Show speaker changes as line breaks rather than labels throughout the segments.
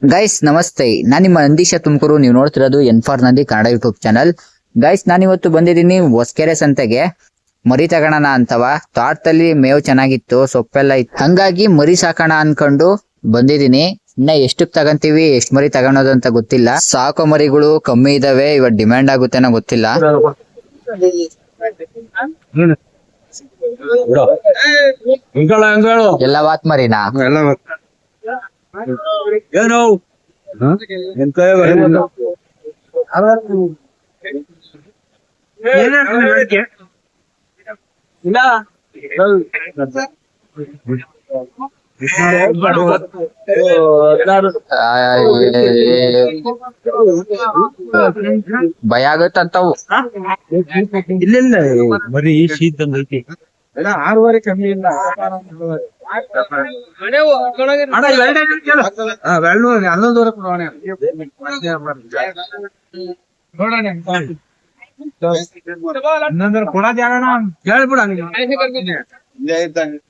Guys ನಮಸ್ತೆ, ನಾನು ನಿಮ್ಮ ನಂದೀಶ ತುಮಕೂರು. ನೀವು ನೋಡ್ತಿರೋದು ಎನ್4 Nandi Kannada YouTube channel. Guys ನಾನಿವತ್ತು ಬಂದಿದ್ದೀನಿ ಹೊಸಕೆರೆ ಸಂತೆಗೆ ಮರಿ ತಗೋಣ ಅಂತವ. ತೋಟದಲ್ಲಿ ಮೇವು ಚೆನ್ನಾಗಿತ್ತು, ಸೊಪ್ಪೆಲ್ಲ ಇತ್ತು, ಹಂಗಾಗಿ ಮರಿ ಸಾಕೋಣ ಅನ್ಕೊಂಡು ಬಂದಿದ್ದೀನಿ. ಇನ್ನ ಎಷ್ಟಕ್ ತಗಂತೀವಿ, ಎಷ್ಟ್ ಮರಿ ತಗೊಳೋದು ಅಂತ ಗೊತ್ತಿಲ್ಲ. ಸಾಕೋ ಮರಿಗಳು ಕಮ್ಮಿ ಇದಾವೆ, ಇವತ್ತು ಡಿಮ್ಯಾಂಡ್ ಆಗುತ್ತೇನೋ ಗೊತ್ತಿಲ್ಲ. ಎಲ್ಲ ವಾತ್ ಮರಿನಾ?
ಏನು
ಭಯ ಆಗತ್ತಂತವು.
ಇಲ್ಲ ಮರಿ ಶೀತ ಐತಿ. 6:30 ಕಮ್ಮಿ ಇಲ್ಲ.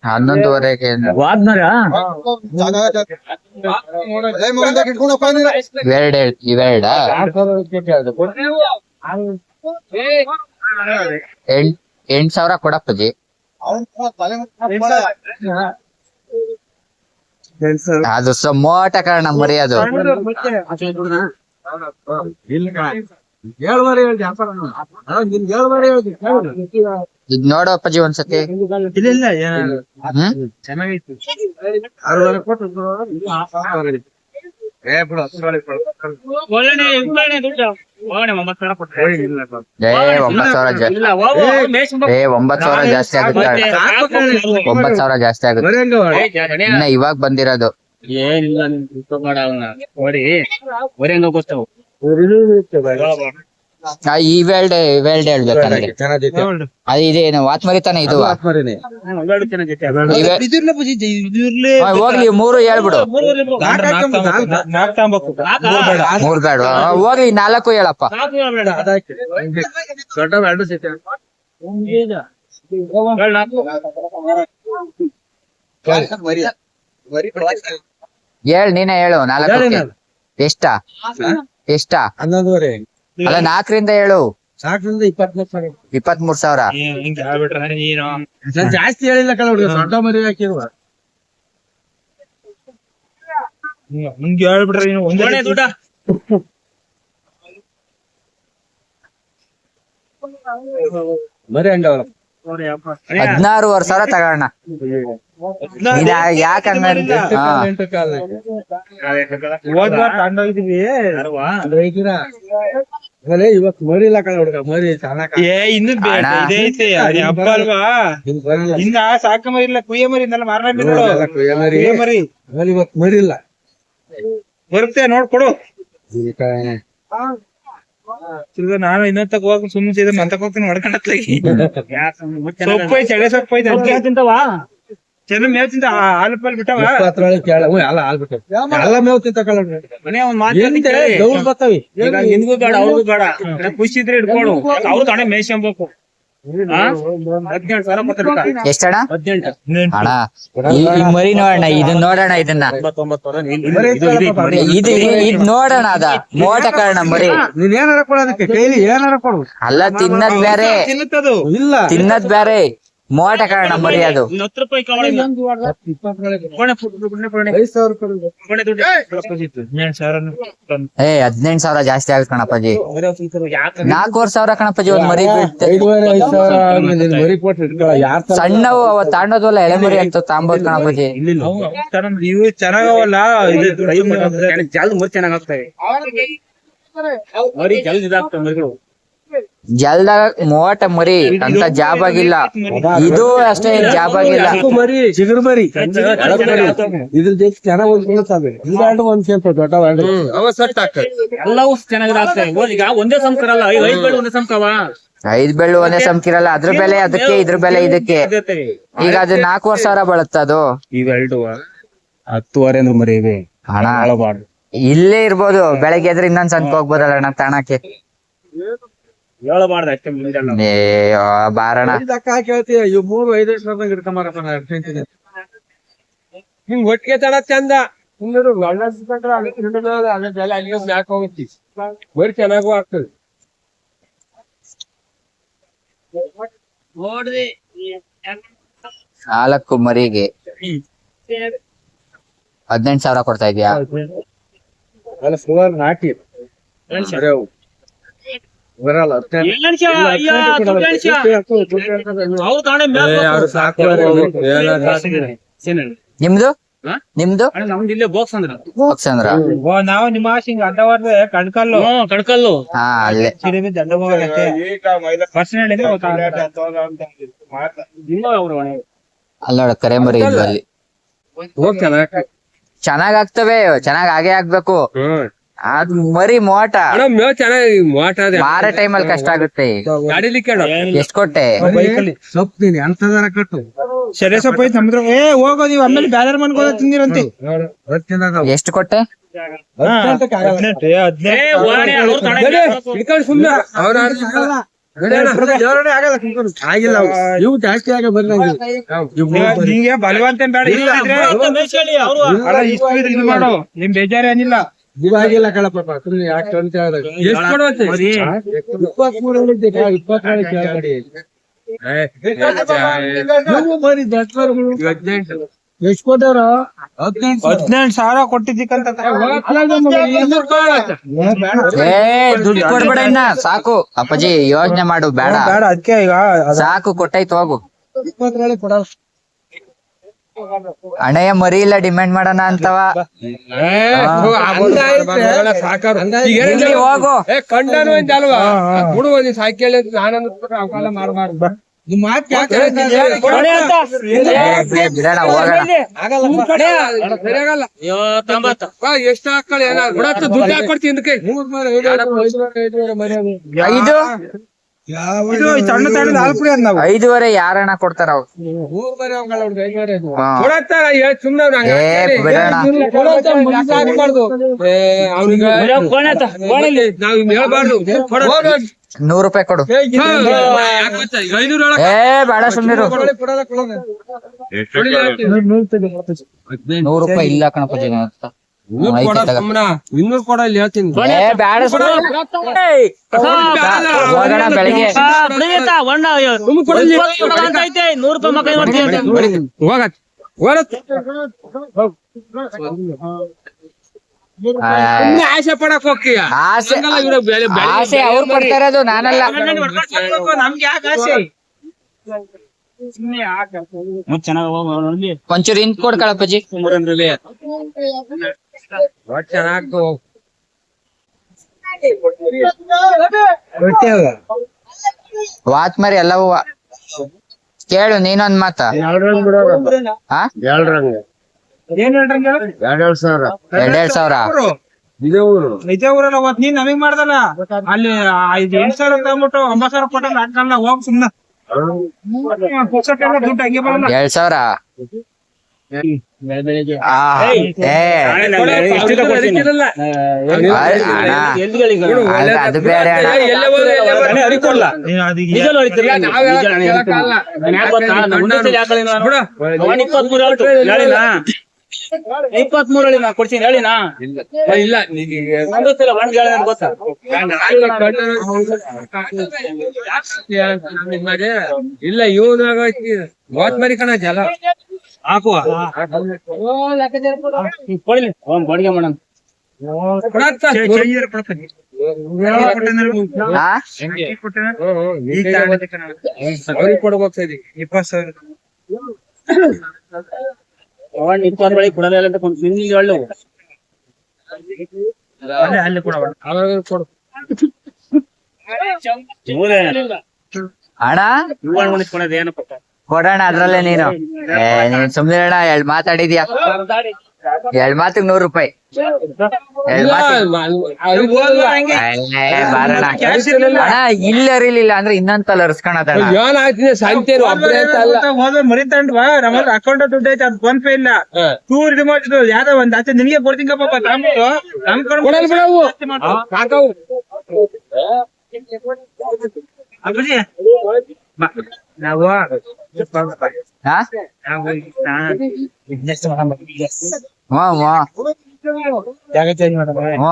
ಹನ್ನೊಂದುವರೆಗೆ ಇವೆರಡ 8,000 ಕೊಡಪ್ಪಜಿ. ಅದು ಮೋಟ ಕಾರಣ ಮರಿ ಅದು. ಇದ್ ನೋಡು ಅಪ್ಪಾಜಿ ಒಂದ್ಸತಿ.
ಚೆನ್ನಾಗಿತ್ತು.
ಜಾಸ್ತಿ ಆಗುತ್ತೆ. 9,000 ಜಾಸ್ತಿ ಆಗುತ್ತೆ. ಇನ್ನ ಇವಾಗ ಬಂದಿರೋದು
ಏನಿಲ್ಲ.
ಇವೆರಡು ಹೇಳ್ಬೇಕಂದ್ರೆ ಅದು ಇದೇನು ವಾತ್ ಮರಿತಾನೆ ಇದು. ಹೋಗ್ಲಿ 3 ಹೇಳ್ಬಿಡು. 3 ಬೇಡ, ಹೋಗ್ಲಿ 4 ಹೇಳಪ್ಪ. ನೀನೇ ಹೇಳು. 4 ಎಷ್ಟ
11:30
ಅಲ್ಲ 4ರಿಂದ ಹೇಳು.
23,000 ಜಾಸ್ತಿ ಹೇಳಿಲ್ಲ ಕಲ ಹುಡುಗ. ದೊಡ್ಡ ಮರಿ ಹಾಕಿರುವ ಹಿಂಗೆ ಹೇಳ್ಬಿಟ್ರೆ ಮರಿ ಹಂಗವ್ರ
16,500 ತಗೋಣ. ಯಾಕೆ
ಇವತ್ತು ಮರಿ ಇಲ್ಲ ಕಣ ಹುಡುಗ. ಮರಿ ಇನ್ನು ಹಬ್ಬ ಅಲ್ವಾ? ಇನ್ನ ಸಾಕ ಮರಿ ಇಲ್ಲ, ಕುಯ್ಯ ಮರಿ ಮರಿ. ಇವತ್ತು ಮರಿ ಇಲ್ಲ, ಬರುತ್ತೆ ನೋಡ್ಕೊಡು. ನಾನು ಇನ್ನೊಂದಕ್ಕೆ ಹೋಗಿ ಸುಮ್ಮನೆ ಮಂತಕ್ ಹೋಗ್ತೀನಿ ಹೊಡ್ಕೊಂಡತ್ಲಾಗಿ. ಸೊಪ್ಪು ಐತೆ, ಎಳೆ ಸೊಪ್ಪು ಐತೆ. ತಿಂತವಾ ಚೆನ್ನ ಮೇವ್ ತಿಂತ. ಹಾಲು ಪಾಲ್ ಬಿಟ್ಟವ ಎಲ್ಲ ಮೇವ್ ತಿಂತ ಗೌಡ್ ಬರ್ತವಿ. ನಿನ್ಗೂ ಬೇಡ ಅವ್ರಿಗೂ ಬೇಡ. ಖುಷಿ ಇದ್ರೆ ಇಟ್ಕೊಡು. ಅವ್ರು ತಾನೇ ಮೇಯ್ಸ್ಕೊಬೇಕು. 18,000
ಎಷ್ಟಣ್ಣ? 18 ಅಣ್ಣ. ಈ ಮರಿ ನೋಡೋಣ, ಇದನ್ನ ನೋಡೋಣ. ಇದನ್ನ ಇದ್ ನೋಡೋಣ. ಅದ ಮೋಟ ಕಾರಣ ಮರಿ.
ನೀನ್ ಏನಾರ ಕೊಡೋದಕ್ಕೆ ಕೈಲಿ ಏನಾರ ಕೊಡು.
ಅಲ್ಲ, ತಿನ್ನದ್ ಬೇರೆ,
ಇಲ್ಲ
ತಿನ್ನದ್ ಬೇರೆ. ಮೋಟ ಕಾರಣ ಮರಿ ಅದು. 18,000 ಜಾಸ್ತಿ ಆಗುತ್ತೆ ಕಣಪ್ಪಾಜಿ. 4,500 ಕಣಪ್ಪಾಜಿ ಒಂದ್ ಮರಿ. ಸಣ್ಣವು ಅವ ತಾಂಡೋದ್ವಲ್ಲ, ಎಳೆ ಮರಿ ಅಂತ ತಾಂಬೋದು ಕಣಪ್ಪಾಜಿ.
ಇವು ಚೆನ್ನಾಗವಲ್ಲ. ಜಲ್ದ್ ಮರಿ ಚೆನ್ನಾಗಾಗ್ತವೆ. ಮರಿ ಜಲ್ದ್ ಇದಾಗ್ತವೆ ಮರಿಗಳು.
ಜಲ್ದಾಗ ಮೋಟ ಮರಿ ಅಂತ ಜಾಬ್ ಆಗಿಲ್ಲ. ಇದು ಅಷ್ಟೇ ಜಾಬ್ ಆಗಿಲ್ಲ.
ಮರಿ ಚಿಗುರು ಮರಿ ಇದ್ರ ಜೊತೆ ಚೆನ್ನಾಗಿ ದೊಡ್ಡ ಎಲ್ಲವೂ ಚೆನ್ನಾಗಿದಾಗ್ತವೆ. ಈಗ ಒಂದೇ ಸಂಕರಲ್ಲ, 5 ಬೆಳ್ಳು ಒಂದೇ ಸಂಕವ.
5 ಬೆಳ್ಳು ಒಂದೇ ಸಂಕಿರಲ್ಲ. ಅದ್ರ ಬೆಲೆ ಅದಕ್ಕೆ, ಇದ್ರ ಬೆಲೆ ಇದಕ್ಕೆ. ಈಗ ಅದು 4,500 ಬೀಳುತ್ತೆ ಅದು.
ಇವೆರಡು 10,500 ಅಂದ್ರೆ ಮರಿ ಇವೆ.
ಹಣ ಇಲ್ಲೇ ಇರ್ಬೋದು. ಬೆಳಗ್ಗೆ ಎದ್ರೆ ಇನ್ನೊಂದ್ ಸಂತ ಹೋಗ್ಬೋದಲ್ಲ ಅಣ್ಣ ತಾಣಕ್ಕೆ.
ಹೇಳಬಾರ್ದು ಅಷ್ಟೇ.
ಬಾರಣ
ಕೇಳ್ತೀಯ. ಇವ್ 3-5 ವರ್ಷ ಹಿಡ್ಕೊಂಬಾರಪ್ಪ. ಹಿಂಗ್ ಒಟ್ಟಿಗೆ ತಡ ಚಂದ. ಬರೀ ಚೆನ್ನಾಗೂ ಆಗ್ತದೆ.
ನಾಲ್ಕು ಮರಿಗೆ 18,000 ಕೊಡ್ತಾ ಇದೀಯಾ?
ಅಲ್ಲ ಸುಮಾರು ನಾಟಿ ಬರಲ್ಲ.
ನಿಮ್ದು ನಿಮ್ದು ಬಾಕ್ಸಂದ್ರ
ನಾವು ನಿಮ್ಮ ಹಿಂಗ್ ಅಡ್ಡವಾದ್ರೆ ಕಡ್ಕಲ್ಲು
ಹಾ ಅಲ್ಲೇ ಅಲ್ಲ ನೋಡ ಕರೆ ಮರಿ ಇದ್ವು ಅಲ್ಲಿ ಚೆನ್ನಾಗ್ ಆಗ್ತವೆ, ಚೆನ್ನಾಗ್ ಆಗೇ ಆಗ್ಬೇಕು. ಅದ್ ಮರಿ ಮೋಟ ಮಾರ ಟೈಮಲ್ಲಿ ಕಷ್ಟ ಆಗುತ್ತೆ. ಎಷ್ಟ್ ಕೊಟ್ಟೆ?
ಅಂತದಾರ ಕಟ್ಟು ಸರಿ ಸೊಪ್ಪ ಐತಿ ನಮ್ದ್ರ ಹೋಗೋ ನೀವು ಆಮೇಲೆ ಬ್ಯಾಲರ್ ಮನ್ಕೋದ ತಿಂದಿರಂತೆ.
ಎಷ್ಟು ಕೊಟ್ಟೆ?
ಆಗಿಲ್ಲ ಇವು ಜಾಸ್ತಿ ಆಗ ನಿಂಗೆ ಬಲವಂತ ಬೇಡ ಇದು ಮಾಡೋ ನಿಮ್ ಬೇಜಾರ ಏನಿಲ್ಲ. ಇವಾಗಿಲ್ಲ ಕಳಪ್ಪ ಸುಮ್ನೆ ಯಾಕೆ ಅಂತ ಹೇಳಿದಾಗ ಎಷ್ಟು ಕೊಡುವಂತೆ? 18 ಕೊಟ್ಟಿದ್ದಕ್ಕಂತ
ದುಡ್ಡು ಕೊಡ್ಬೇಡ ಇನ್ನ ಸಾಕು. ಅಪ್ಪಾಜಿ ಯೋಚನೆ ಮಾಡು ಬೇಡ
ಬೇಡ ಅದಕ್ಕೆ ಈಗ
ಸಾಕು, ಕೊಟ್ಟೈತು ಹೋಗು.
20 ಕೊಡ
ಹಣೆಯ ಮರಿ ಇಲ್ಲ ಡಿಮ್ಯಾಂಡ್ ಮಾಡೋಣ ಅಂತವ. ಹೋಗು
ಕಂಡನು ಅಂತ ಅಲ್ವಾ ಬಿಡುವ ನೀ ಸಾಕಿ ನಾನು ಮಾಡಬಾರ್ದು.
ಬಿಡೋಣ ಹೋಗೋಣ.
ಎಷ್ಟು ಹಾಕೊಳ್ಳಿ ದುಡ್ಡು ಹಾಕೊಡ್ತೀನಿ.
5,500 ಯಾರಣ್ಣ ಕೊಡ್ತಾರ ಅವ್ರು?
ಹೇಳ್ಬಾರ್ದು.
100 ರೂಪಾಯಿ ಕೊಡು. ಬೇಡ ಸುಮ್ನಿರು. 100 ರೂಪಾಯಿ ಇಲ್ಲ ಕಣಪ್ಪಾಜಿ.
200 ಕೊಡ ಇಲ್ಲಿ ಹೇಳ್ತೀನಿ.
ಬೇಡ ಹೋಗೋಣ ಬೆಳಿಗ್ಗೆ.
ಆಸೆ ಪಡಕ್ ಹೋಗ್ತೀಯ?
ಆಸೆ ಅವ್ರು ಪಡ್ತಾ ಇರೋದು, ನಾನಲ್ಲ.
ನಮ್ಗೆ ಯಾಕೆ ಆಸೆ?
ಒಂಚೂರು ಇಂತ್ ಕೊಡ್ ಕಳಪ್ಪಾಜಿ. ವಾತ್ ಮರಿ ಎಲ್ಲವೂ ಕೇಳು ನೀನೊಂದ್ ಮಾತ. 2,500
ಇದೇ ಊರಲ್ಲ ನೀನ್ ನಮಗ್ ಮಾಡ್ದಲ್ಲ ಅಲ್ಲಿ 8,000 ತಗೊಂಡ್ಬಿಟ್ಟು 9,000 ಕೊಟ್ಟ ಹಾಕಲ್ಲ. ಹೋಗ್ ಸುಮ್ನ ದುಡ್ಡು ಹಂಗೆ ಬರಲ್ಲ.
2,000 ಅದು ಬೇರೆ ಅಣ್ಣ.
ಇಪ್ಪತ್ಮೂರಲ್ಲಿ ನಾ ಕೊಡ್ತೀನಿ ಹೇಳಿನಾ?
ಇಲ್ಲ ಇಲ್ಲ ಇವನಾಗ ಮೂವತ್ ಮರಿ ಕಣ ಜಲ
ಹಾಕುವ ಬಾಡಿಗೆ ಮಾಡೋಣ.
ಅವ್ರಿಗೆ ಕೊಡ್ಬೋಗ್ತದೆ 20,000.
20 ಬಳಿ ಕೊಡಲ್ಲ ಅಂತ ನಿನ್ಗೆ ಒಳ್ಳೆ
ಅಲ್ಲಿ ಕೊಡೋಣ ಅವ್ರಿಗೆ ಕೊಡು.
ಅಣ್ಣ
ಕೊಡೋದು ಏನಪ್ಪ
ಕೊಡೋಣ ಅದ್ರಲ್ಲೇ. ನೀನು ಸುಮ್ನೆ ಅಣ್ಣ 2 ಮಾತಾಡಿದ್ಯಾ? 2 ಮಾತಿಗೆ 100 ರೂಪಾಯಿ. 2 ಬಾರಣ ಅಣ್ಣ. ಇಲ್ಲಿ ಅರಿಲಿಲ್ಲ ಅಂದ್ರೆ ಇನ್ನೊಂದ್ಸಲ ಅರ್ಸ್ಕೊಳದಣ್ಣ.
ಹೋದ ಮರಿ ತಂಡ್ವಾ ನಮ್ಮ ಅಕೌಂಟ್ ದುಡ್ಡು ಐತೆ, ಅದ್ ಫೋನ್ ಪೇ ಇಲ್ಲ. ಟೂರ್ ಇದು ಮಾಡಿದ್ದು ಯಾವ್ದೋ ಒಂದ್ ಆಚೆ ನಿನ್ಗೆ ಕೊಡ್ತೀನಪ್ಪ ಅಪ್ಪಾಜಿ. ನಾವು
ಹಾ
ಬಿಸ್ನೆಸ್ ಜಾಗ ಚೇಂಜ್ ಮಾಡೋಣ.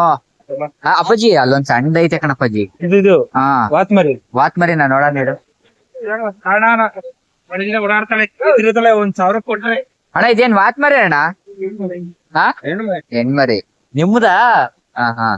ಅಪ್ಪಾಜಿ ಅಲ್ಲೊಂದ್ ಸಣ್ಣದೈತೆ ಕಣಪ್ಪಾಜಿ.
ಇದು
ಹಾ
ವಾತ್ ಮರಿ
ವಾತ್ ಮರಿ ನಾ ನೋಡ ನೀಡು.
ಓಡಾಡ್ತಾಳೆ ತಿರುತ್ತಾಳೆ, 1,000 ಕೊಟ್ರೆ.
ಅಣ್ಣ ಇದೇನ್ ವಾತ್ ಮರಿ ಅಣ್ಣ? ಹಾ ಹೆಣ್ಮರಿ ನಿಮ್ದಾ? ಹಾ ಹಾ